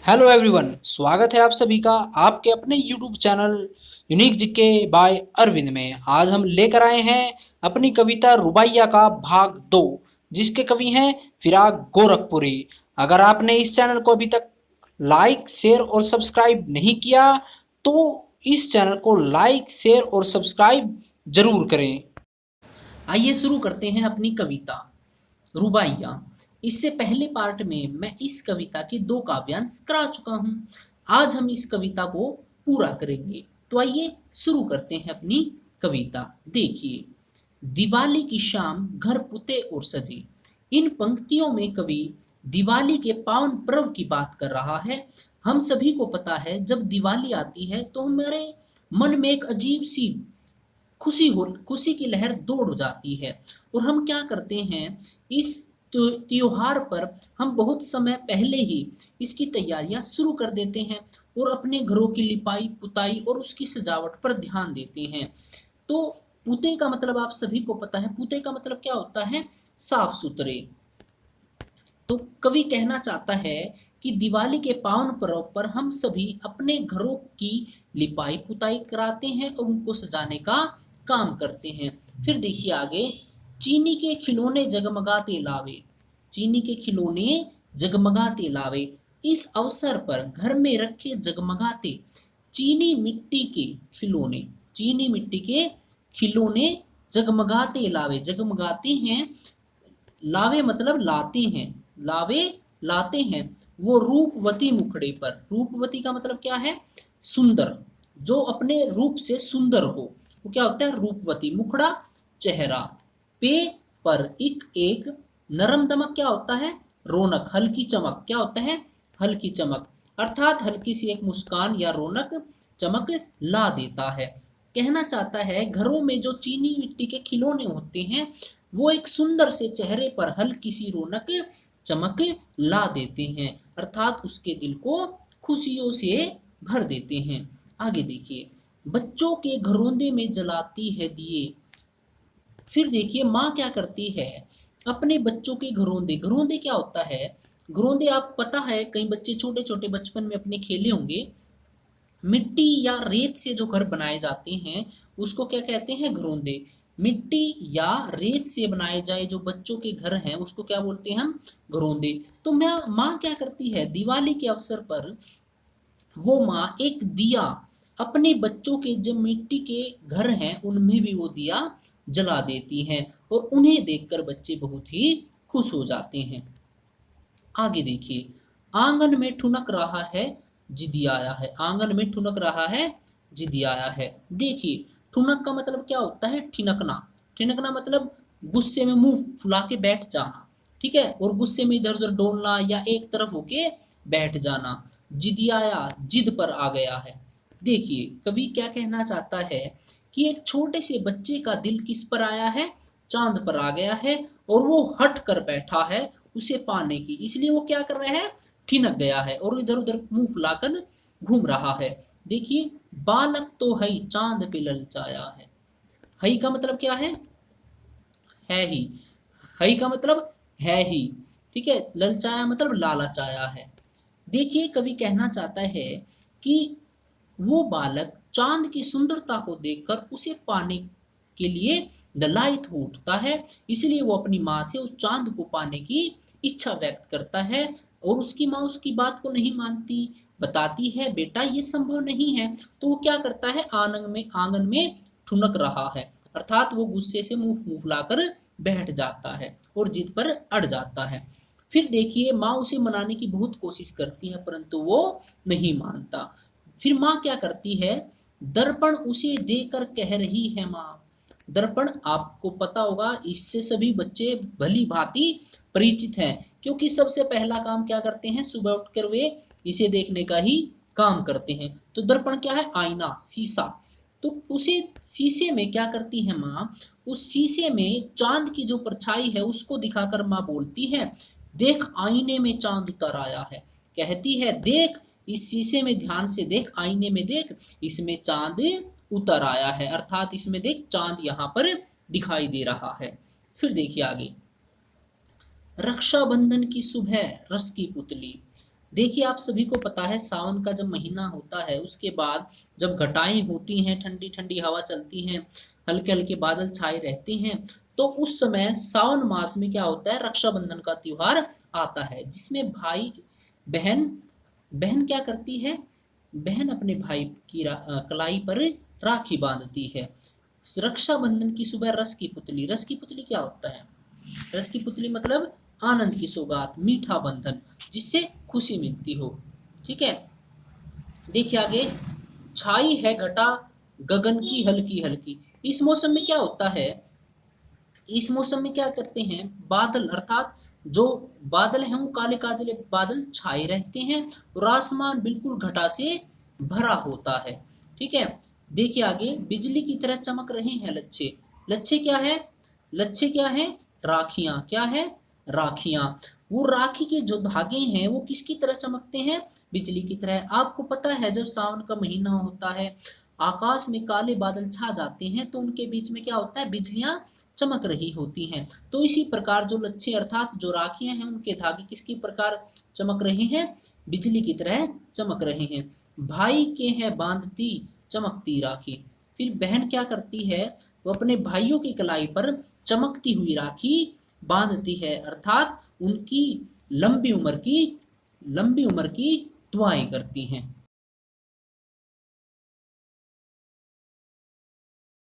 Hello everyone, स्वागत है आप सभी का आपके अपने YouTube channel unique GK by Arvind में। आज हम लेकर आए हैं अपनी कविता रुबाइया का भाग 2, जिसके कवि हैं फिराक गोरखपुरी। अगर आपने इस चैनल को अभी तक लाइक शेयर और सब्सक्राइब नहीं किया तो इस चैनल को लाइक शेयर और सब्सक्राइब जरूर करें। आइए शुरू करते हैं अपनी कविता रुबाइया। इससे पहले पार्ट में मैं इस कविता के 2 काव्यांश करा चुका हूं। आज हम इस कविता को पूरा करेंगे। तो आइए शुरू करते हैं अपनी कविता। देखिए, दिवाली की शाम घर पुते और सजे। इन पंक्तियों में कवि दिवाली के पावन पर्व की बात कर रहा है। हम सभी को पता है, जब दिवाली आती है तो हमारे मन में एक अजीब सी खुशी की लहर दौड़ जाती है। और हम क्या करते हैं, इस त्योहार पर हम बहुत समय पहले ही इसकी तैयारियां शुरू कर देते हैं और अपने घरों की लिपाई पुताई और उसकी सजावट पर ध्यान देते हैं। तो पुते का मतलब आप सभी को पता है, पुते का मतलब क्या होता है, साफ सुथरे। तो कवि कहना चाहता है कि दिवाली के पावन पर्व पर हम सभी अपने घरों की लिपाई पुताई कराते हैं और उनको सजाने का काम करते हैं। फिर देखिए आगे, चीनी के खिलौने जगमगाते लावे। चीनी के खिलौने जगमगाते लावे। इस अवसर पर घर में रखे जगमगाते चीनी मिट्टी के खिलौने, चीनी मिट्टी के खिलौने जगमगाते लावे। जगमगाते हैं, लावे मतलब लाते हैं, लावे लाते हैं वो रूपवती मुखड़े पर। रूपवती का मतलब क्या है, सुंदर, जो अपने रूप से सुंदर हो वो क्या होता है, रूपवती। मुखड़ा चेहरा, पे पर एक एक नरम दमक क्या होता है, रौनक, हल्की चमक क्या होता है, हल्की चमक। अर्थात हल्की सी एक मुस्कान या रौनक चमक ला देता है। कहना चाहता है घरों में जो चीनी मिट्टी के खिलौने होते हैं वो एक सुंदर से चेहरे पर हल्की सी रौनक चमक ला देते हैं, अर्थात उसके दिल को खुशियों से भर देते हैं। आगे देखिए, बच्चों के घरौंदे में जलाती है दिए। फिर देखिए माँ क्या करती है, अपने बच्चों के घरौंदे, घरौंदे क्या होता है, घरौंदे आप पता है, कई बच्चे छोटे छोटे बचपन में अपने खेले होंगे। मिट्टी या रेत से जो घर बनाए जाते हैं उसको क्या कहते हैं, घरौंदे। मिट्टी या रेत से बनाए जाए जो बच्चों के घर हैं उसको क्या बोलते हैं हम, घरौंदे। तो मैं माँ क्या करती है, दिवाली के अवसर पर वो माँ एक दिया अपने बच्चों के जो मिट्टी के घर हैं उनमें भी वो दिया जला देती हैं और उन्हें देखकर बच्चे बहुत ही खुश हो जाते हैं। आगे देखिए, आंगन में ठुनक रहा है जिदी आया है। आंगन में ठुनक रहा है जिदी आया है। देखिए, ठुनक का मतलब क्या होता है, ठिनकना। ठिनकना मतलब गुस्से में मुंह फुला के बैठ जाना, ठीक है, और गुस्से में इधर उधर डोलना या एक तरफ होके बैठ जाना। जिदी आया, जिद पर आ गया है। देखिए कवि क्या कहना चाहता है कि एक छोटे से बच्चे का दिल किस पर आया है, चांद पर आ गया है और वो हट कर बैठा है उसे पाने की, इसलिए वो क्या कर रहा है, ठिनक गया है और इधर उधर मुंह फुलाकर घूम रहा है। देखिए, बालक तो है चांद पे ललचाया है। हई का मतलब क्या है ही। हई का मतलब है ही, ठीक है, ललचाया मतलब लालचाया है। देखिए कवि कहना चाहता है कि वो बालक चांद की सुंदरता को देखकर उसे पाने के लिए दलायित हो उठता है, इसलिए वो अपनी माँ से उस चांद को पाने की इच्छा व्यक्त करता है। और उसकी माँ उसकी बात को नहीं मानती, बताती है बेटा ये संभव नहीं है। तो वो क्या करता है, आंगन में ठुनक रहा है, अर्थात वो गुस्से से मुंह फुलाकर बैठ जाता है और जिद पर अड़ जाता है। फिर देखिए, माँ उसे मनाने की बहुत कोशिश करती है परंतु वो नहीं मानता। फिर माँ क्या करती है, दर्पण उसे देकर कह रही है माँ। दर्पण आपको पता होगा, इससे सभी बच्चे भली भांति परिचित हैं, क्योंकि सबसे पहला काम क्या करते हैं, सुबह उठकर वे इसे देखने का ही काम करते हैं। तो दर्पण क्या है, आईना, शीशा। तो उसे शीशे में क्या करती है माँ, उस शीशे में चांद की जो परछाई है उसको दिखाकर माँ बोलती है, देख आईने में चांद उतर आया है। कहती है देख, इस शीशे में ध्यान से देख, आईने में देख, इसमें चांद उतर आया है, अर्थात इसमें देख चांद यहाँ पर दिखाई दे रहा है। फिर देखिए आगे, रक्षाबंधन की सुबह रस की पुतली। देखिए आप सभी को पता है सावन का जब महीना होता है उसके बाद जब घटाएं होती हैं, ठंडी ठंडी हवा चलती है, हल्के हल्के बादल छाए रहते हैं, तो उस समय सावन मास में क्या होता है, रक्षाबंधन का त्योहार आता है, जिसमें भाई बहन बहन क्या करती है, बहन अपने भाई की कलाई पर राखी बांधती है। रक्षाबंधन की सुबह रस की पुतली, रस की पुतली क्या होता है, रस की पुतली मतलब आनंद की सौगात, मीठा बंधन, जिससे खुशी मिलती हो। ठीक है, देखिए आगे, छाई है घटा गगन की हल्की हल्की। इस मौसम में क्या होता है, इस मौसम में क्या करते हैं, बादल अर्थात जो बादल हैं वो काले काले बादल छाए रहते हैं और आसमान बिल्कुल घटा से भरा होता है। ठीक है, देखिए आगे, बिजली की तरह चमक रहे हैं लच्छे। लच्छे क्या है, लच्छे क्या है, राखियां, क्या है, राखियां। वो राखी के जो धागे हैं वो किसकी तरह चमकते हैं, बिजली की तरह। आपको पता है जब सावन का महीना होता है, आकाश में काले बादल छा जाते हैं तो उनके बीच में क्या होता है, बिजलियां चमक रही होती हैं। तो इसी प्रकार जो लच्छे अर्थात जो राखियां हैं उनके धागे किसकी प्रकार चमक रहे हैं, बिजली की तरह चमक रहे हैं। भाई के हैं बांधती चमकती राखी। फिर बहन क्या करती है, वो अपने भाइयों की कलाई पर चमकती हुई राखी बांधती है, अर्थात उनकी लंबी उम्र की लंबी उम्र की दुआएं करती हैं।